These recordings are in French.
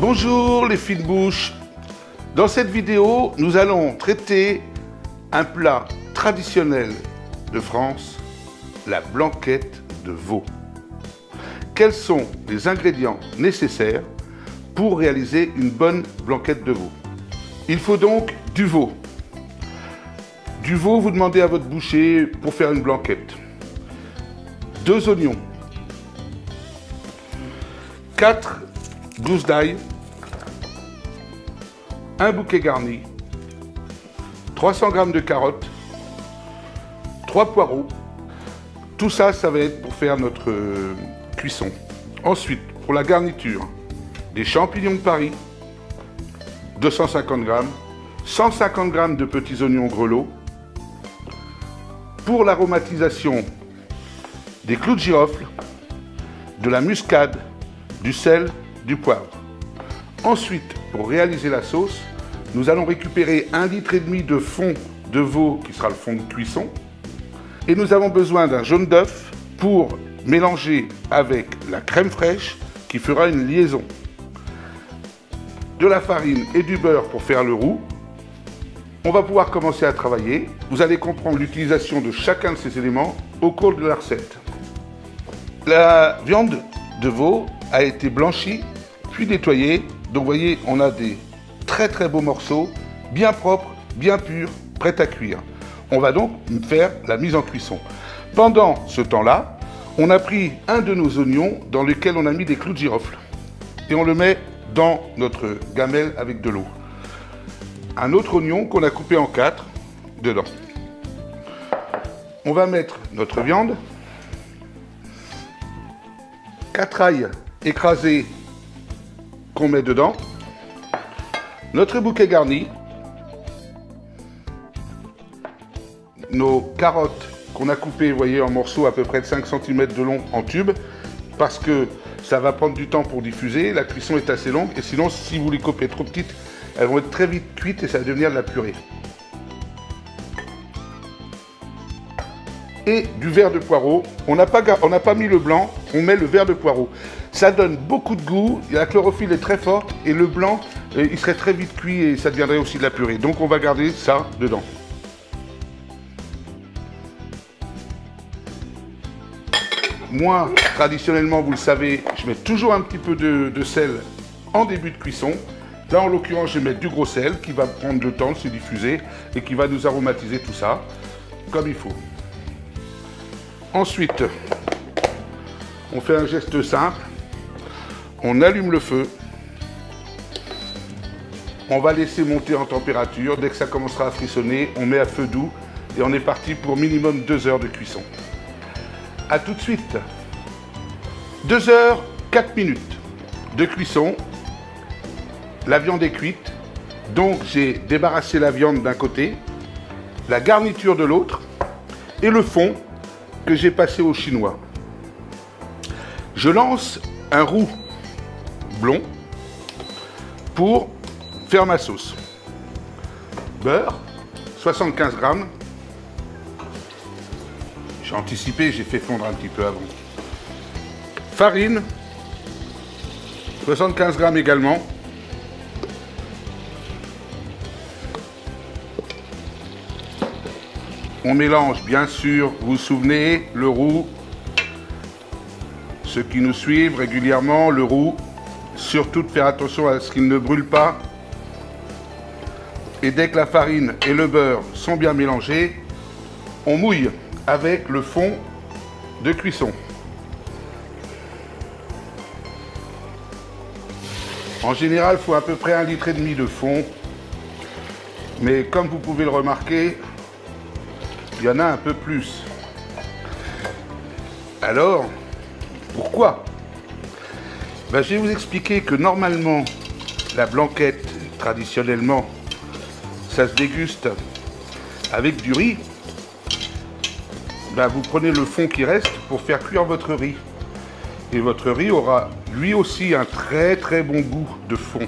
Bonjour les fines bouches. Dans cette vidéo, nous allons traiter un plat traditionnel de France, la blanquette de veau. Quels sont les ingrédients nécessaires pour réaliser une bonne blanquette de veau? Il faut donc du veau. Du veau, vous demandez à votre boucher pour faire une blanquette. 2 oignons, 4 gousses d'ail, un bouquet garni, 300 g de carottes, 3 poireaux. Tout ça, ça va être pour faire notre cuisson. Ensuite, pour la garniture, des champignons de Paris, 250 g, 150 g de petits oignons grelots. Pour l'aromatisation, des clous de girofle, de la muscade, du sel, du poivre. Ensuite, pour réaliser la sauce, nous allons récupérer 1,5 litre de fond de veau qui sera le fond de cuisson. Et nous avons besoin d'un jaune d'œuf pour mélanger avec la crème fraîche qui fera une liaison. De la farine et du beurre pour faire le roux. On va pouvoir commencer à travailler. Vous allez comprendre l'utilisation de chacun de ces éléments au cours de la recette. La viande de veau a été blanchie, puis nettoyée. Donc vous voyez, on a des très beaux morceaux, bien propres, bien purs, prêts à cuire. On va donc faire la mise en cuisson. Pendant ce temps-là, on a pris un de nos oignons dans lequel on a mis des clous de girofle. Et on le met dans notre gamelle avec de l'eau. Un autre oignon qu'on a coupé en 4 dedans. On va mettre notre viande, 4 ails écrasés qu'on met dedans, notre bouquet garni, nos carottes qu'on a coupées, vous voyez, en morceaux à peu près de 5 cm de long en tubes, parce que ça va prendre du temps pour diffuser, la cuisson est assez longue, et sinon, si vous les coupez trop petites, elles vont être très vite cuites et ça va devenir de la purée. Et du verre de poireau. On n'a pas mis le blanc, on met le verre de poireau. Ça donne beaucoup de goût, la chlorophylle est très forte et le blanc, il serait très vite cuit et ça deviendrait aussi de la purée. Donc on va garder ça dedans. Moi, traditionnellement, vous le savez, je mets toujours un petit peu de sel en début de cuisson. Là, en l'occurrence, je vais mettre du gros sel qui va prendre le temps de se diffuser et qui va nous aromatiser tout ça comme il faut. Ensuite, on fait un geste simple. On allume le feu. On va laisser monter en température. Dès que ça commencera à frissonner, on met à feu doux et on est parti pour minimum 2 heures de cuisson. A tout de suite. 2 heures, 4 minutes de cuisson. La viande est cuite, donc j'ai débarrassé la viande d'un côté, la garniture de l'autre et le fond que j'ai passé au chinois. Je lance un roux blond pour faire ma sauce. Beurre, 75 g. J'ai anticipé, j'ai fait fondre un petit peu avant. Farine, 75 g également. On mélange, bien sûr, vous vous souvenez, le roux. Ceux qui nous suivent régulièrement, le roux. Surtout de faire attention à ce qu'il ne brûle pas. Et dès que la farine et le beurre sont bien mélangés, on mouille avec le fond de cuisson. En général, il faut à peu près 1,5 litre de fond. Mais comme vous pouvez le remarquer, il y en a un peu plus. Alors, pourquoi? Je vais vous expliquer que normalement, la blanquette, traditionnellement, ça se déguste avec du riz. Vous prenez le fond qui reste pour faire cuire votre riz. Et votre riz aura lui aussi un très bon goût de fond.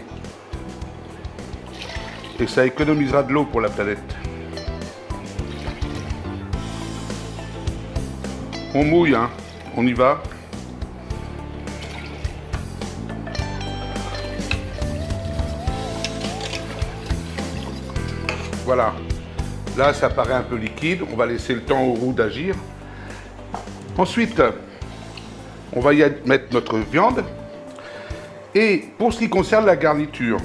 Et ça économisera de l'eau pour la planète. On mouille, hein. On y va. Voilà. Là, ça paraît un peu liquide. On va laisser le temps au roux d'agir. Ensuite, on va y mettre notre viande. Et pour ce qui concerne la garniture,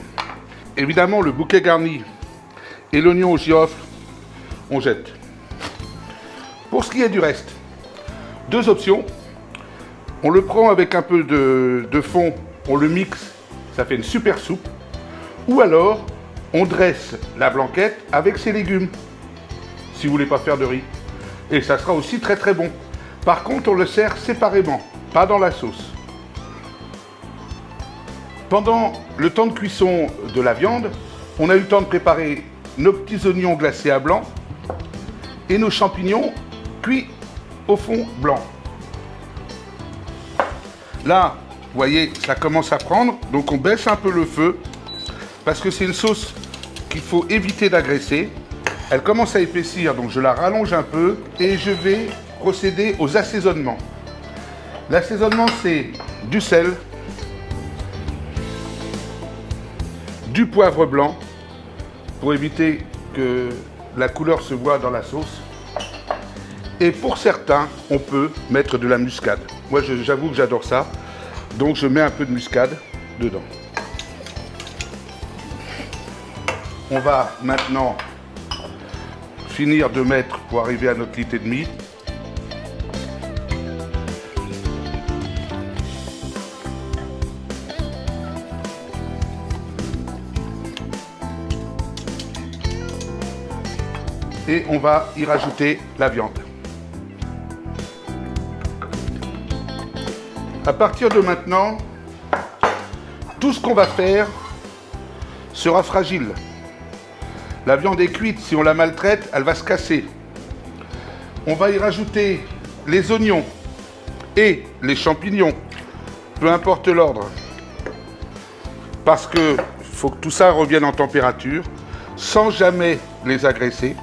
évidemment, le bouquet garni et l'oignon au girofle, on jette. Pour ce qui est du reste, deux options. On le prend avec un peu de fond, on le mixe, ça fait une super soupe. Ou alors, on dresse la blanquette avec ses légumes, si vous voulez pas faire de riz. Et ça sera aussi très très bon. Par contre, on le sert séparément, pas dans la sauce. Pendant le temps de cuisson de la viande, on a eu le temps de préparer nos petits oignons glacés à blanc et nos champignons cuits au fond blanc. Là, vous voyez, ça commence à prendre, donc on baisse un peu le feu parce que c'est une sauce qu'il faut éviter d'agresser. Elle commence à épaissir, donc je la rallonge un peu et je vais procéder aux assaisonnements. L'assaisonnement, c'est du sel, du poivre blanc pour éviter que la couleur se voie dans la sauce. Et pour certains, on peut mettre de la muscade. Moi, j'avoue que j'adore ça. Donc, je mets un peu de muscade dedans. On va maintenant finir de mettre pour arriver à notre litre et demi. Et on va y rajouter la viande. À partir de maintenant, tout ce qu'on va faire sera fragile. La viande est cuite, si on la maltraite, elle va se casser. On va y rajouter les oignons et les champignons, peu importe l'ordre. Parce qu'il faut que tout ça revienne en température, sans jamais les agresser.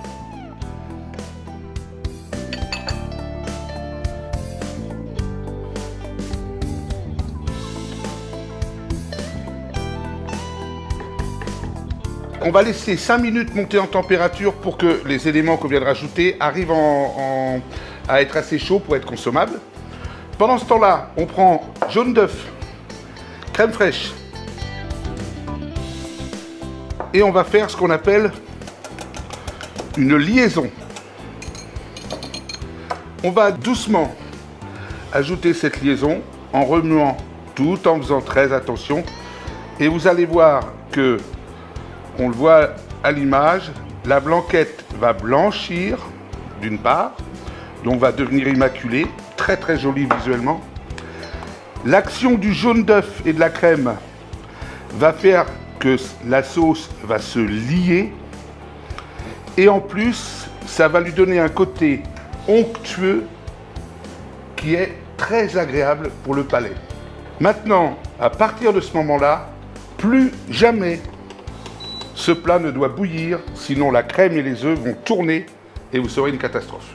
On va laisser 5 minutes monter en température pour que les éléments qu'on vient de rajouter arrivent à être assez chauds pour être consommables. Pendant ce temps-là, on prend jaune d'œuf, crème fraîche et on va faire ce qu'on appelle une liaison. On va doucement ajouter cette liaison en remuant tout en faisant très attention et vous allez voir que on le voit à l'image, la blanquette va blanchir d'une part, donc va devenir immaculée, très très jolie visuellement. L'action du jaune d'œuf et de la crème va faire que la sauce va se lier et en plus, ça va lui donner un côté onctueux qui est très agréable pour le palais. Maintenant, à partir de ce moment-là, plus jamais ce plat ne doit bouillir, sinon la crème et les œufs vont tourner et vous serez une catastrophe.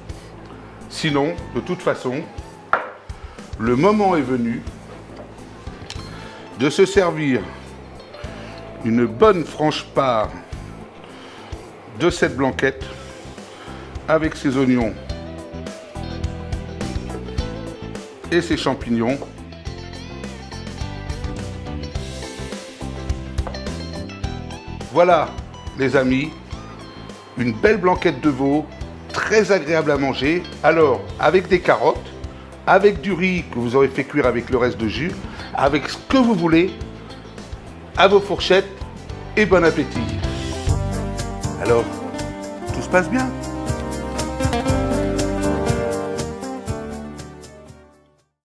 Sinon, de toute façon, le moment est venu de se servir une bonne franche part de cette blanquette avec ses oignons et ses champignons. Voilà, les amis, une belle blanquette de veau, très agréable à manger. Alors, avec des carottes, avec du riz que vous aurez fait cuire avec le reste de jus, avec ce que vous voulez, à vos fourchettes et bon appétit. Alors, tout se passe bien ?